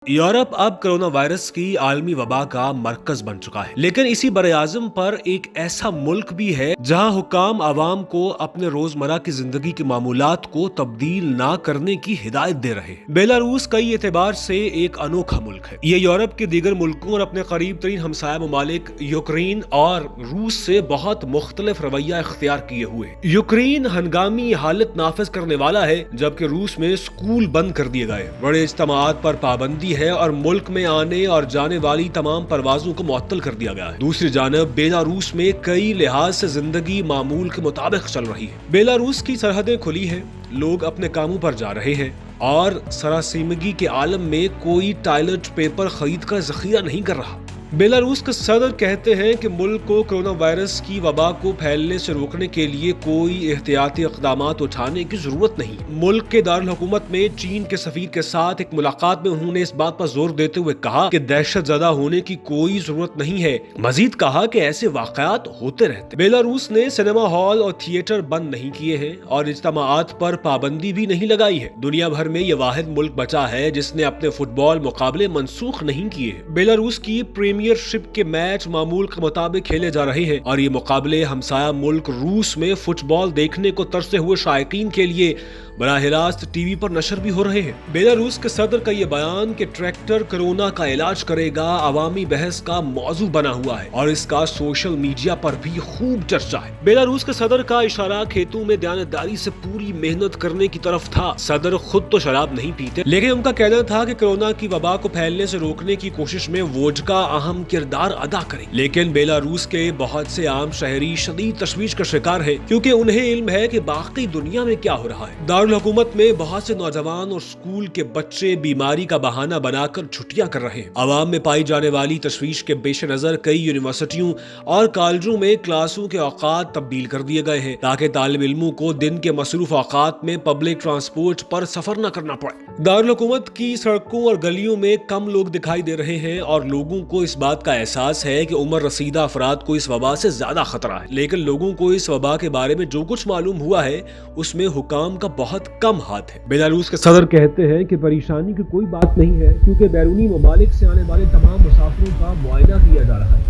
Europe अब corona virus की आलमी वबा का मरकज बन चुका है, लेकिन इसी बरआज़म पर एक ऐसा मुल्क भी है जहां हुक्काम आवाम को अपने रोजमर्रा की जिंदगी के मामूलात को तब्दील ना करने की हिदायत दे रहे हैं। बेलारूस कई एतबार से एक अनोखा मुल्क है। ये यूरोप के दीगर मुल्कों और अपने करीब तरीन हमसाया ममालिक यूक्रेन और रूस से बहुत मुख्तलिफ रवैया इख्तियार किए हुए है। यूक्रेन हंगामी हालत नाफिज करने वाला है, जबकि रूस में स्कूल बंद कर दिए गए, बड़े इज्तिमात पर पाबंदी है और मुल्क में आने और जाने वाली तमाम परवाजों को मुअत्तल कर दिया गया है। दूसरी जानब बेलारूस में कई लिहाज से जिंदगी मामूल के मुताबिक चल रही है। बेलारूस की सरहदें खुली हैं, लोग अपने कामों पर जा रहे हैं और सरासीमगी के आलम में कोई टॉयलेट पेपर खरीद कर जखीरा नहीं कर रहा। बेलारूस के सदर कहते हैं कि मुल्क को कोरोना वायरस की वबा को फैलने से रोकने के लिए कोई एहतियाती इक़दामात उठाने की जरूरत नहीं। मुल्क के दारुल हुकूमत में चीन के सफीर के साथ एक मुलाकात में उन्होंने इस बात पर जोर देते हुए कहा कि दहशत ज़दा होने की कोई जरूरत नहीं है। मजीद कहा कि ऐसे वाक़यात होते रहते। बेलारूस ने सिनेमा हॉल और थिएटर बंद नहीं किए हैं और इज्तिमाआत पर पाबंदी भी नहीं लगाई है। दुनिया भर में यह वाहिद मुल्क बचा है जिसने अपने फुटबॉल मुकाबले मनसूख नहीं किए हैं। बेलारूस की प्रीमियरशिप के मैच मामूल के मुताबिक खेले जा रहे हैं और ये मुकाबले हमसाया मुल्क रूस में फुटबॉल देखने को तरसे हुए शायकीन के लिए बराह रास्त टीवी पर नशर भी हो रहे हैं। बेलारूस के सदर का ये बयान कि ट्रैक्टर कोरोना का इलाज करेगा अवामी बहस का मौजू बना हुआ है और इसका सोशल मीडिया पर भी खूब चर्चा है। बेलारूस के सदर का इशारा खेतों में दयानतदारी से पूरी मेहनत करने की तरफ था। सदर खुद तो शराब नहीं पीते, लेकिन उनका कहना था कि कोरोना की वबा को फैलने से रोकने की कोशिश में वोडका अहम किरदार अदा करे। लेकिन बेलारूस के बहुत से आम शहरी शदीद तशवीश का शिकार है, क्योंकि उन्हें इल्म है कि बाकी दुनिया में क्या हो रहा है। दारुल हुकूमत में बहुत से नौजवान और स्कूल के बच्चे बीमारी का बहाना बनाकर छुट्टियां कर रहे हैं। अवाम में पाई जाने वाली तशवीश के पेश नजर कई यूनिवर्सिटियों और कॉलेजों में क्लासों के औकात तब्दील कर दिए गए हैं, ताकि तालिब इल्मों को दिन के मसरूफ औकात में पब्लिक ट्रांसपोर्ट पर सफर न करना पड़े। दारुल हुकूमत की सड़कों और गलियों में कम लोग दिखाई दे रहे हैं और लोगों को इस बात का एहसास है कि उम्र रसीदा अफराद को इस वबा से ज्यादा खतरा है। लेकिन लोगों को इस वबा के बारे में जो कुछ मालूम हुआ है उसमें हुकाम का बहुत कम हाथ है। बेलारूस के सदर कहते हैं कि परेशानी की कोई बात नहीं है, क्योंकि बैरूनी ममालिक से आने वाले तमाम मुसाफिरों का मुआयना किया जा रहा है।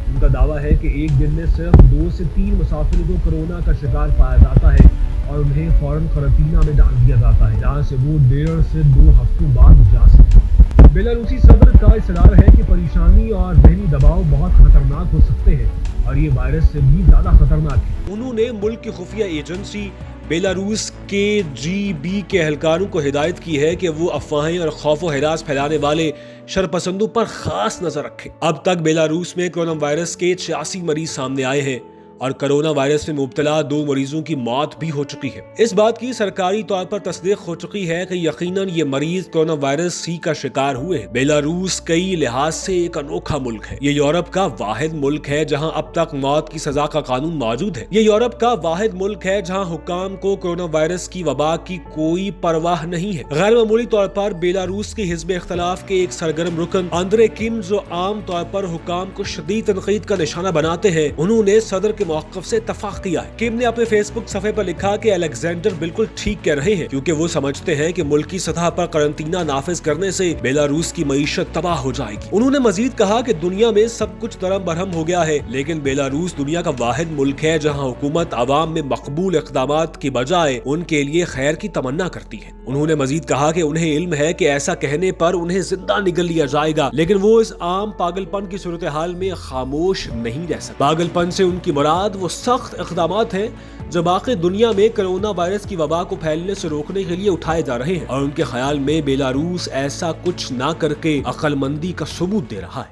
उनका दावा है कि एक दिन में सिर्फ 2 से 3 मुसाफिरों को कोरोना का शिकार पाया जाता है और उन्हें फौरन क्वारंटीना में डाल दिया जाता है, जहाँ से वो 1.5 से 2 हफ्तों बाद जा सकते हैं। बेलारूसी सदर का इसरार है कि परेशानी और ज़हनी दबाव बहुत खतरनाक हो सकते हैं और ये वायरस से भी ज्यादा खतरनाक है। उन्होंने मुल्क की खुफिया एजेंसी बेलारूस KGB के एहलकारों को हिदायत की है कि वो अफवाहें और खौफ व हिरास फैलाने वाले शरपसंदों पर खास नजर रखें। अब तक बेलारूस में कोरोना वायरस के 86 मरीज सामने आए हैं और कोरोना वायरस में मुब्तला 2 मरीजों की मौत भी हो चुकी है। इस बात की सरकारी तौर पर तस्दीक हो चुकी है कि यकीनन ये मरीज कोरोना वायरस ही का शिकार हुए हैं। बेलारूस कई लिहाज से एक अनोखा मुल्क है। ये यूरोप का वाहिद मुल्क है जहां अब तक मौत की सजा का कानून मौजूद है। ये यूरोप का वाहिद मुल्क है जहां हुक्काम को कोरोना वायरस की वबा की कोई परवाह नहीं है। गैर मामूली तौर पर बेलारूस के हिज़्ब इख्तिलाफ के एक सरगर्म रुकन अंद्रे किम, जो आम तौर पर हुक्काम को शदीद तनकीद का निशाना बनाते हैं, उन्होंने सदर के मौक़िफ़ से इत्तफ़ाक़ किया है। किम ने अपने फेसबुक सफ़े पर लिखा कि अलेक्जेंडर बिल्कुल ठीक कह रहे हैं, क्योंकि वो समझते हैं कि मुल्की सतह पर करंटीना नाफिज करने से बेलारूस की मईशत तबाह हो जाएगी। उन्होंने मजीद कहा कि दुनिया में सब कुछ दरम बरहम हो गया है, लेकिन बेलारूस दुनिया का वाहिद मुल्क है जहाँ हुकूमत आवाम में मकबूल इक़दामात की बजाय उनके लिए खैर की तमन्ना करती है। उन्होंने मजीद कहा कि उन्हें इल्म है कि ऐसा कहने पर उन्हें जिंदा निगल लिया जाएगा, लेकिन वो इस आम पागलपन की सूरत हाल में खामोश नहीं रह सकते। पागलपन से उनकी मुराद वो सख्त इक़दामात हैं जो बाकी दुनिया में कोरोना वायरस की वबा को फैलने से रोकने के लिए उठाए जा रहे हैं, और उनके ख्याल में बेलारूस ऐसा कुछ ना करके अक्लमंदी का सबूत दे रहा है।